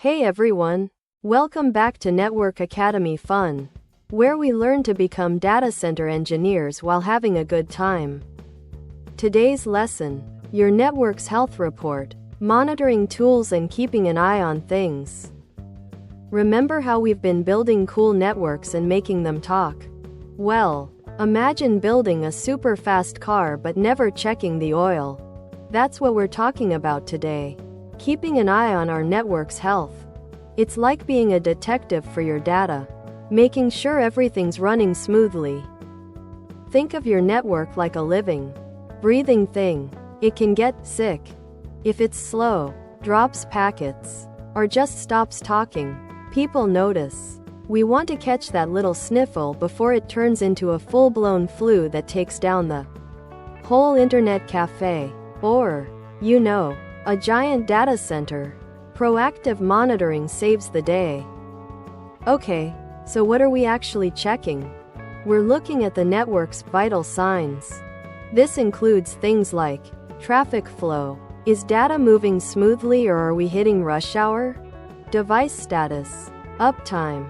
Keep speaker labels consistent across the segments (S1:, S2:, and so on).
S1: Hey everyone! Welcome back to Network Academy Fun, where we learn to become data center engineers while having a good time. Today's lesson, your network's health report, monitoring tools and keeping an eye on things. Remember how we've been building cool networks and making them talk? Well, imagine building a super fast car but never checking the oil. That's what we're talking about today. Keeping an eye on our network's health. It's like being a detective for your data, making sure everything's running smoothly. Think of your network like a living, breathing thing. It can get sick if it's slow, drops packets, or just stops talking. People notice. We want to catch that little sniffle before it turns into a full-blown flu that takes down the whole internet cafe, or, a giant data center. Proactive monitoring saves the day. Okay, so what are we actually checking? We're looking at the network's vital signs. This includes things like traffic flow. Is data moving smoothly or are we hitting rush hour? Device status. Uptime.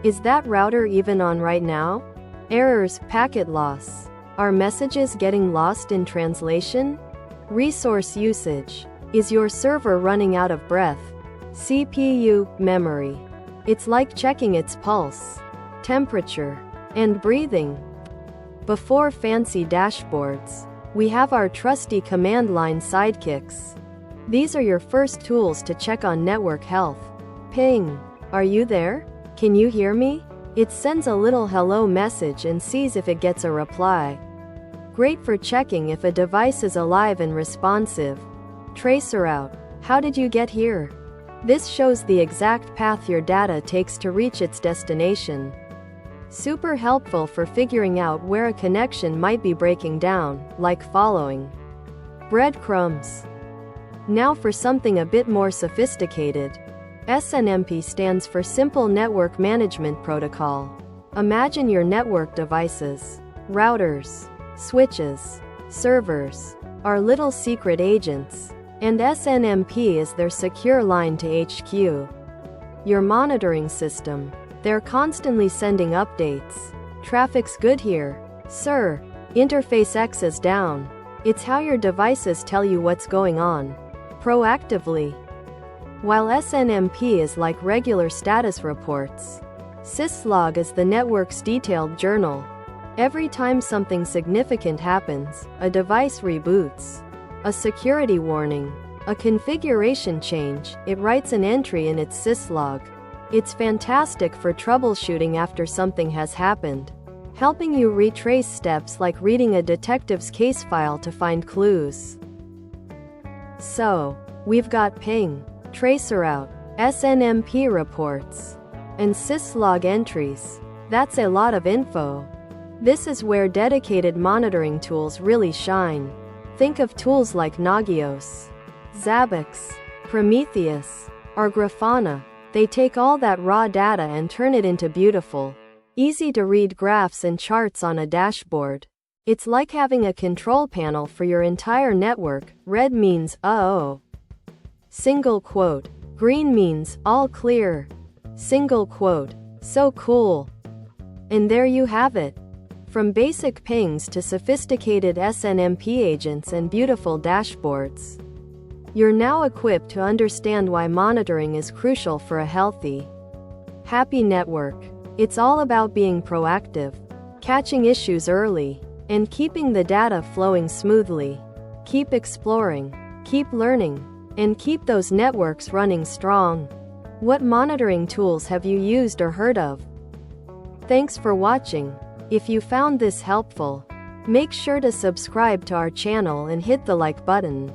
S1: Is that router even on right now? Errors, packet loss. Are messages getting lost in translation? Resource usage. Is your server running out of breath? CPU, memory. It's like checking its pulse, temperature, and breathing. Before fancy dashboards, we have our trusty command line sidekicks. These are your first tools to check on network health. Ping. Are you there? Can you hear me? It sends a little hello message and sees if it gets a reply. Great for checking if a device is alive and responsive. Traceroute. How did you get here? This shows the exact path your data takes to reach its destination. Super helpful for figuring out where a connection might be breaking down, like following breadcrumbs. Now for something a bit more sophisticated. SNMP stands for Simple Network Management Protocol. Imagine your network devices, routers, switches, servers, are little secret agents, and SNMP is their secure line to HQ. Your monitoring system. They're constantly sending updates. Traffic's good here, sir. Interface X is down. It's how your devices tell you what's going on, proactively. While SNMP is like regular status reports, syslog is the network's detailed journal. Every time something significant happens, a device reboots, a security warning, a configuration change, it writes an entry in its syslog. It's fantastic for troubleshooting after something has happened, helping you retrace steps like reading a detective's case file to find clues. So, we've got ping, traceroute, SNMP reports, and syslog entries. That's a lot of info. This is where dedicated monitoring tools really shine. Think of tools like Nagios, Zabbix, Prometheus, or Grafana. They take all that raw data and turn it into beautiful, easy-to-read graphs and charts on a dashboard. It's like having a control panel for your entire network. Red means, uh-oh. Single quote. Green means, all clear. Single quote. So cool. And there you have it. From basic pings to sophisticated SNMP agents and beautiful dashboards. You're now equipped to understand why monitoring is crucial for a healthy, happy network. It's all about being proactive, catching issues early, and keeping the data flowing smoothly. Keep exploring, keep learning, and keep those networks running strong. What monitoring tools have you used or heard of? Thanks for watching. If you found this helpful, make sure to subscribe to our channel and hit the like button.